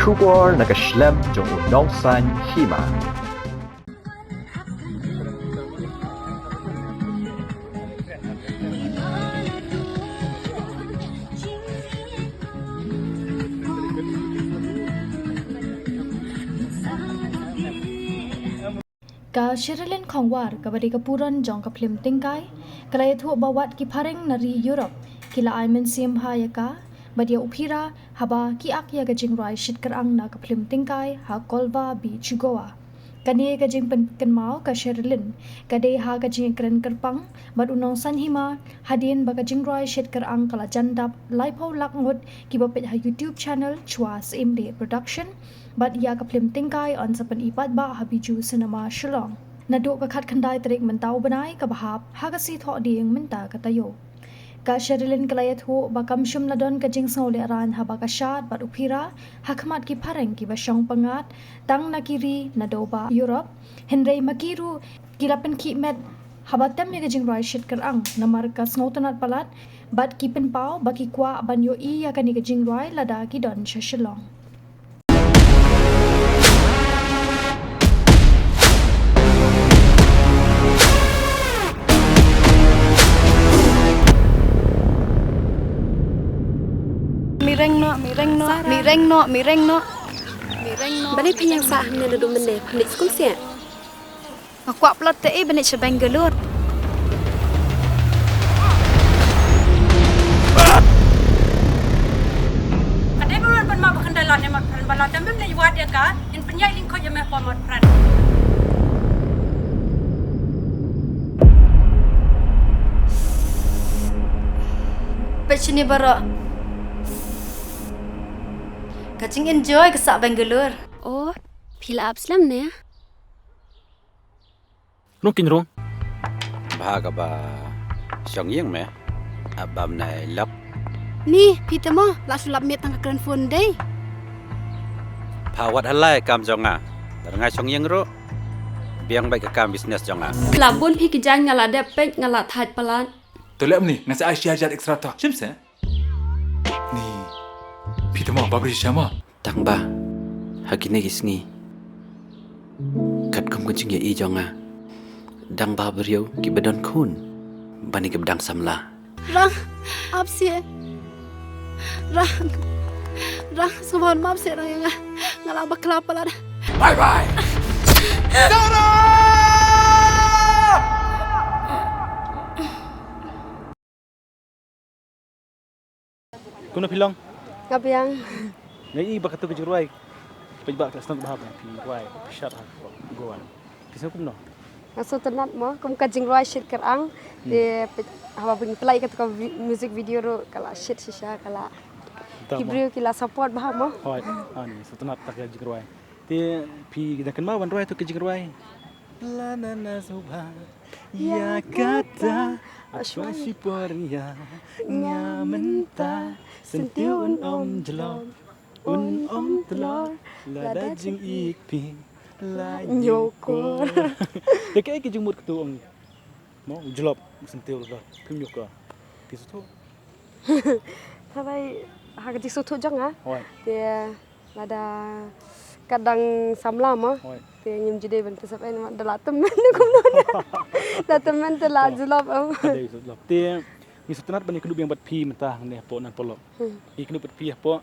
Shubor nakaslem jong unongsan Hima. Ka Sherilin khongwar ka badi kapuran jong ka film tingkai kalaya thu bawat ki Phareng nari Europe kila aimen sim ha ya ka badia uphira haba ki ak ya ga Jingrwai shit Kyrang na ka film tingkai ha kolva bi chugoa kani ka jing pen kenmau ka Sherilin kade ha ka jing kren kerpang bad unong san Hima hadin ba ka Jingrwai shit Kyrang kala jandap laipo lakngot ki bapet ha YouTube channel chwa simde production but ya ka film tingkai on sapan ipat ba habiju cinema Shillong naduk ka khat khandai trik mentau banai ka bahap ha ka si tho ding menta ka tayo ka Sherilin kalayat ho ba kam shum ladon ka jing song Lehraiñ ha ba ka Shad bat uphira Hakhmat ki Phareng ki ba shong pangat tang nakiri nadoba Europe henrei makiru kilapen ki met habatam ya ka Jingrwai shit Kyrang namar ka sngotanat palat bat ki pen pau ba ki kwa banyo i ya ka ni ka Jingrwai lada ki don Shillong. Mireng no. Balik yang sah ni duduk meneh, balik sekolah siap. Aku upload te balik se Bangalore. Kadai bulan pen ma berkendalan emak peran balat dan bim ni wad ya ka in penyai lingko je meh pamat peran. Pecini bara. Kacing enjoy ke sak Bangalore. Oh, pila abslam ne. Mungkin rong. Bahaga ba siang yang me abam nai lap Ni, pita mo, la sulap met tang keren phone day. pawat halai kam jonga ngai siang yang ro biang baik ke kam bisnes jonga Labun pi kijang ngala depek ngala that palan. طلع مني ناس عايش حاجات اكسترا تا شمسه ني بيتا ما بابري شاما tang ba hakine gisni kat kam kucing ya i jonga dang ba beriau ki bedon kun bani ke bedang samla Rang, absi. Rang, semua maaf sih rang yang ngala bakla palan. باي باي Kuna pilong. Ngapiang. Ngai ba katu ke Jingrwai. Pejbak tak senang bahap pi Jingrwai. Shad ha goan. Kisah kum no. Ngaso tenat mo, kum ka Jingrwai shit Kyrang de hawa pun play ka music video ro kala shit shisha kala. Kibrio kila support bah mo. Hoi, ani setenat tak ke Jingrwai. Ti pi dah kenal wan roi tu ke Jingrwai. Lanana subha ya kata aswasi poria ngamenta sentiun om jelom om telor lada jing ikpi la nyokor dekai ke jumur ketu om mo jelop sentiu la kumyok pisu tu Tapi hak di soto jang ah. hoi Dia ada kadang samla mo. hoi Dia nyum jide ben pesap en dalam teman kum nona. Da teman telah julap am. ada isu lop ti ni setenat bani kedub yang bat pi mentah ne po nan polok I kedub bat pi po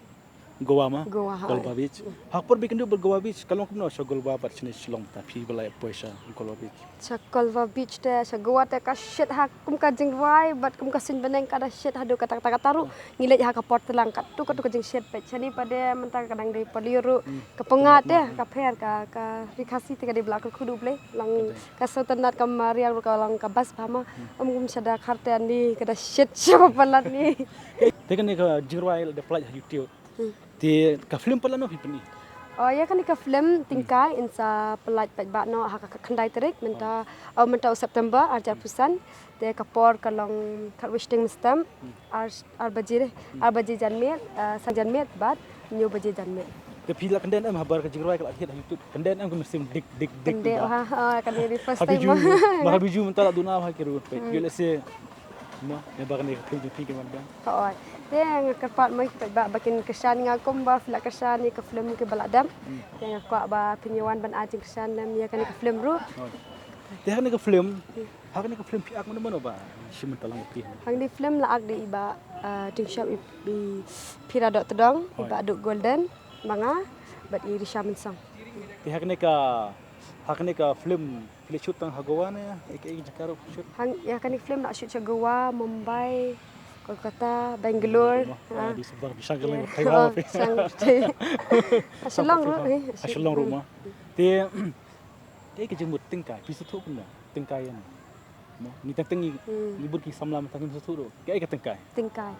Goa ma Goa, hai. Golba beach hakpor bi kedub Goa beach kalau kum no so Golba bat chine Shillong ta pi balai poisa Golba beach Chakolva beach te sagwa te ka shit hak kum ka Jingrwai bat kum ka sin beneng kada shit hadu kata kata taru ngilej hak ka port telang kat tu ka jing shit pe chani pada mentang kadang dari poliru ka pengat te ka pher ka rikasi te ka di belak kudu ble lang ka sotanat ka mariang ka lang ka bas phama kum sada kharte ni kada shit siapa palat ni Tekan ni ke Jingrwai de flight YouTube ti ka film pala no pipni Oh ya kan ika film tingkai insa pelat pajbak no hak khandai terik menta September ajar pusan de kapor kalong karwisting mustam ar bajir janmet sanjanmet bat new bajir janmet ke pila kenden am habar ke Jingrwai ka akhir YouTube kenden am ke mesim dik kende kan di first time habiju marhabiju mentala duna ha kiru pe yele se Mo, yang bahkan ni film jumpi ke mana? Oi. Dia ngekepat mai ba bakin kesan ngakom ba fila kesan ni ke film ke baladam. Dia ngakak ba penyewan ban ajing kesan nam ya kan ke film ru. Dia kan ke film. Hak ni ke film piak mana ba? Simen talang pi. Hang di film la ak di iba ding shop i pira dot tedong iba duk golden manga bat iri shaman sang. Dia hak ni ka film pilih shoot tang Hagawan ya. Ek Jakarta shoot. Hang ya kan film nak shoot Goa, Mumbai, Kolkata, Bangalore. Di sebar bisa gelang Taiwan. Asalong ru. Asalong rumah. Dia ke jemut tingkai, pisu tu pun tingkai yang. Ni teng ni burki samlam tang pisu tu. Ke tingkai. Tingkai.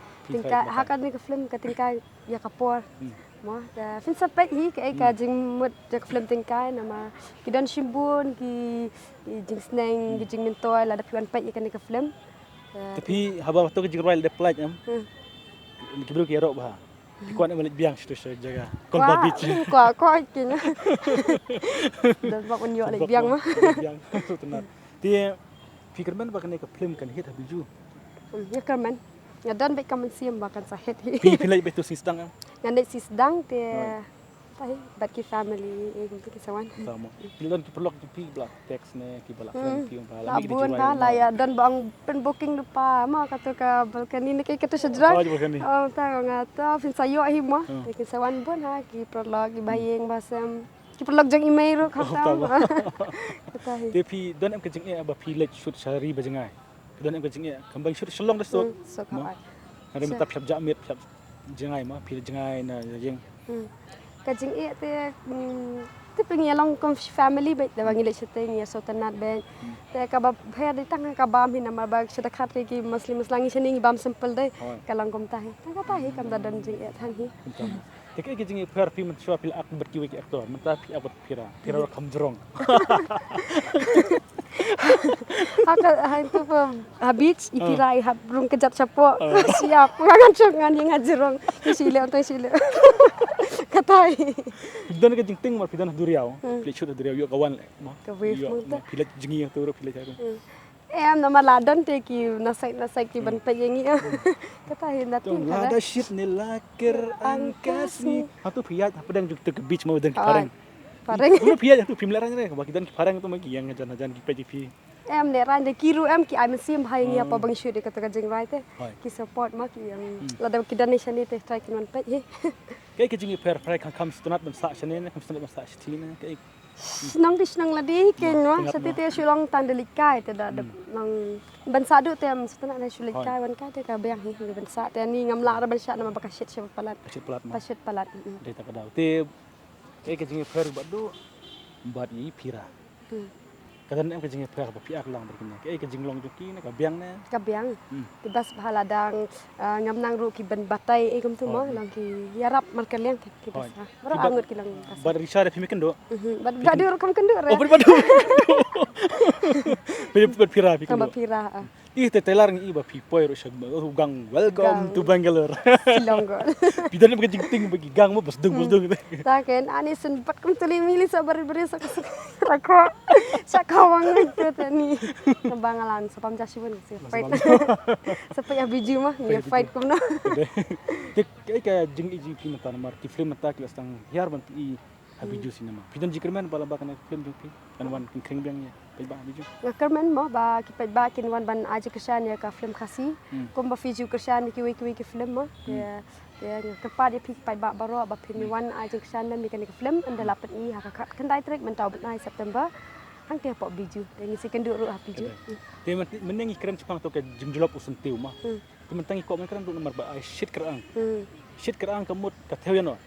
Hakan ni ke film ke tingkai ya kapor. Mo da fin sapet hi ke jing mut ke film tingkai nama kidan shimbun ki jing sneng ki jing mentoy la da piwan pet ikan ke film. Tapi haba waktu ke Jingrwai de plaj am. Ni kibru ki erok bah. Kuat nak balik biang situ jaga. Kolba beach. Kuat kin. Dan bak unyo lek biang mah. Biang tu tenar. Dia fikirman bak ni ke film kan hit habiju. Ya kerman. Ngadan baik kaman siam bahkan sahet hi. Pilih betul sistang am. Ngandai si sedang dia tahi bat ki family untuk kisawan. Sama. Pilih ki perlu ki blak teks ne ki balak film ki La bun ha la ya dan bang pen booking lupa ma kata ka balkan ini kai kata sejra. Oh ta ngata fin sayo hima. Kisawan bun ha ki prolog ki bayeng basam. Ki prolog jang email ro kata. Tahi. Tapi dan am kejing aba pilih shoot sehari bajengai. Dan am kejing kembang shoot selong dah stok. So ka. Ada minta pelap jamit pelap jengai mah pilih jengai na jeng. Kajing te te pengyalong kom family baik da bangile seteng ya sotanat ben. Te ka ba bher di tang ka bam hin nama bag seta khatre ki muslim muslangi sening bam simple dai kalang kom tahi. Ta tahi kam da dan jing thang hi. Tek kejing per pi men shua pil ak berkiwi ki aktor menta pi abot pira kam jerong. Haka itu habis ipirai habrung kejat sapo siap ngangan cengan yang ngajrong sile untuk sile katai dan ke jingting mar pidan duriau pilih shoot duriau yo kawan mo pilih jingi yang tu pilih aku em nama ladan te ki nasai ki ban payengi katai nati ada shit ni lakir angkasi atu piyat pedang juk ke beach mau dan Phareng Phareng piyat tu film Lehraiñ re bagi dan Phareng tu magi yang jajan ki PGP em Lehraiñ de kiru em ki I'm sim hai ni apa bang shoot de kata Jingrwai te ki support ma ki yang lada ki donation ni te try ki non pe Kayak kejing per kam stunat ban sa chane kam stunat ban sa chine kayak senang di senang ladi kenwa sati te sulong tandelikai te da nang ban sa du te am stunat na sulikai wan ka te ka bayang hi ban sa te ni ngam la ban sa na ba ka shit palat shit palat de ta kadau te kayak kejing per badu bat yi pira kadang em kejing per ba piak lang berkena kayak kejing long joki na ka biang tibas bahaladang ngam nang ru ki ban batai kum tu mo lang ki yarap markan liang ki bas bara angut ki lang bar risha re pimiken do bad dur kam kendur oh badu be pira kam pira ih te telar ngi ba pipoi ro shag gang welcome to Bangalore silonggo bidan em kejing ting bagi gang mo bas dung ta ken ani sun pat kum tuli mili sabar beri sak rako sakawang itu tani bangalan sapam jasi pun fight sampai ya biju mah ni fight kumna kayak jeng iji film tan mar ki film ta ki stang yar ban pi habiju sinema bidan jikerman bala ba kana film jung pi kan wan kring biangnya pe ba habiju ngakerman mo ba ki pe ba kin wan ban aja kesan ya ka film khasi kum ba fiju kesan ki wi ki film mo ya ya kepada pi pe ba baro ba pin wan aja kesan dan mi kan ki film anda lapat i Hakhmat kendai trek mentau benai September hang te pok biju dan ngisi kendur ru biju te menengi keren Jepang to ke jimjulop usun tiu mah te mentangi kok keren ru nomor ba shit kerang kamut ka theuno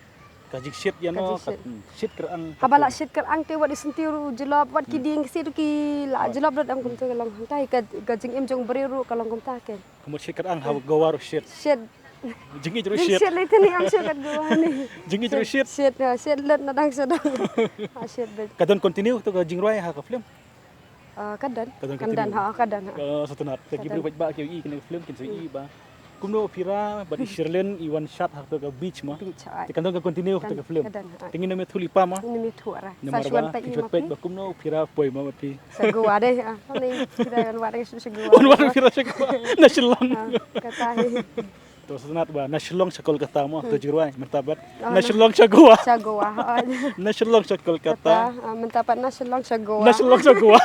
ka jik shit yano ka shit kerang habala shit kerang te wat isentiu ru jelop wat ki ding si ki la jelop rat am kum te long tai ka jing em jong beri ru kalong kum ta ken kamut shit kerang ha gawar shit jingi terus shit shit le tani am shit kat gua ni jingi terus shit shit let na dang sedang shit bet kadon continue to ka Jingrwai ha ka film kadan ha satu nat lagi berbuat ba ki i kena film kin i ba kumno pira badi Sherilin iwan Shad harto ka beach ma Bicara. te kandong ka continue harto ka film Kadang. tingin na me thuli pa ma Ini mitua lah. na marba ki chot pet ba kumno pira poi ma pi Segua deh. Ini kita luar lagi segua. on war pira se ko na shillong Kata to sanat ba na shillong sa Kolkata mo to Jingrwai martabat na shillong sa Goa segua. na shillong sa Kolkata Kata mentapat nasional segua. na shillong sa Goa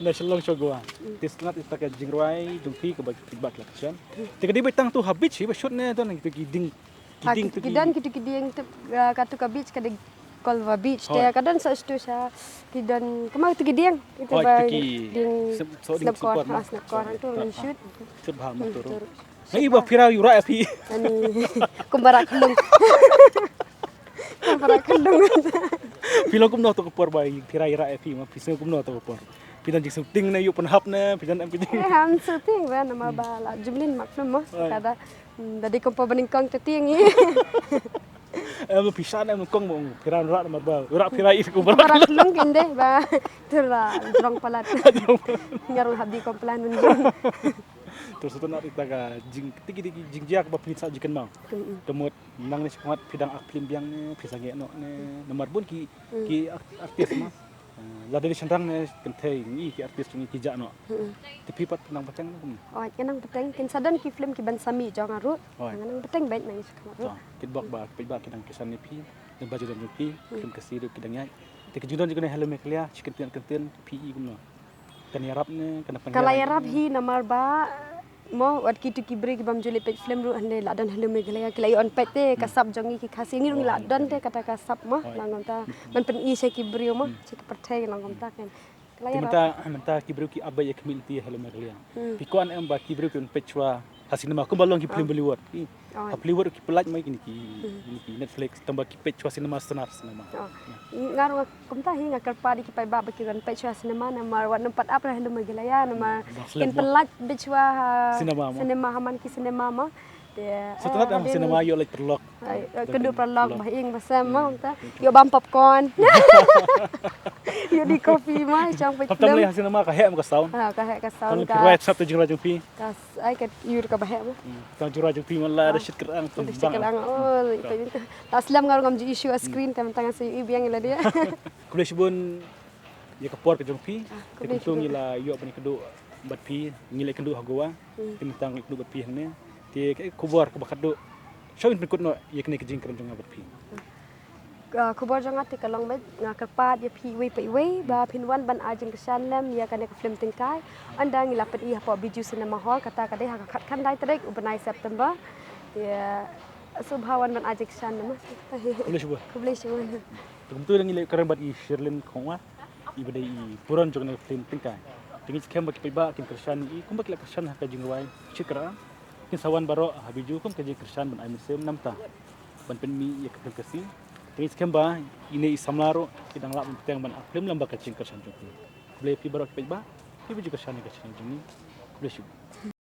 na shillong sa Goa tis sanat ita ka Jingrwai jungpi ka bak la kasian te ka di betang tu habit si ba shot ne to nang kiding tu Kidan kita kiding katu ka beach kada Kolva beach Hoi. dia kadang sa stu sa kidan kemau tu kiding kita Hoi, ba tu ki ding so ding snapkor support ma snapkor tu shoot sebhal ma tu ngai ba pira yura api ani kumbarak kendung kumbarak kendung Pila kum no to ko por bai pira ira api ma pisa kum no to ko por pidan jing ting na yu pen hap na pidan am kiding ham syuting ba nama bala jumlin maklum mo Hoi. kada dari kompo beningkong teting am pisa na am kong mo pira ra ma ba ra pira is ko bar kumbarak kendung kinde ba tula drong palat ngarul habdi komplan menjong terus tu nak kita ka jing tigi jing jak ba pinsa jikan mau kemut nang ni sekomat pidang aklim biang ne pisa ge no ne nomor bun ki artis ma la dari sandang ne kentei ni ki artis ni ki ja no tapi pat nang patang kum oh kenang peteng kin sadan ki film ki ban sami jong arut Hoi. nang peteng baik nang sekarang so kit bak ba kidang kesan ni pi dan baju dan pi film kesiru kidang nyai te kejudan juga ne helme klia chicken kenten pi kum no kan yarap ne kan kalau yarab hi namar ba mo wat ki tu ki break bam jole pet film ru ande la dan helme gelaya kelai on pet te kasap jongi ki khasi ngi la dan te kata kasap ma langom ta man pen i se ki brio ma se ki pertai langom ta kan kelai yarab menta kibru ki abai ek milti helme klia pi kon am ba kibru ki on pechwa hasinema ko balong ki film Bollywood Bollywood ki pelaj mai ki Netflix tambah ki pechwa cinema senar cinema ngaru kumta hi ngakar padi ki pai ba ki ran pet chwa cinema na mar wat nempat apra helme gelaya na ma ken pelat bechwa cinema haman ki cinema ma setelah am cinema yo like perlok kedua perlok bahing bersama ta yo bam popcorn yo di kopi ma chang pet Tam le cinema ka hem ka sound ha ka ka kan sound ki ka right sap tu jura jung pi ka ai ka yur ka bahe ma kan jura jung pi mala rashid kerang tu Untuk sekarang oh aslam ngaru ngam ji issue screen tem tangan si ibiang ila dia kuliah sibun ya ka por ka jung pi te kuntung ila yo bani kedu bat pi ngile kedu hagowa timtang kedu bat pi hne ti kubor ka bakadu shawin pin kutno ye kne kijing kan jung bat pi kubor jangat ti kalong bet ngakar pat ya pi we ba pinwan ban ajing kesan lem ya kan ka film tingkai anda ngilapet i apa biju cinema hall kata kadai hakat kan dai trek ubenai September ya subhawan ban ajing kesan lem kuliah sibun kublai sih Tentu yang ngile karan bat i Sherilin khongwa i badai i puron jong na film tingkai tingis kem bak piba kin kersan i kum bak la kersan ha ka Jingrwai chikra kin sawan baro habiju kum ka jing kersan ban ai musem namta ban pen mi ya ka kasi tingis kem ba ine i samlaro kidang la teng ban film lamba ka jing kersan jong ble pi baro piba pi baju kersan ka jing ni kuliah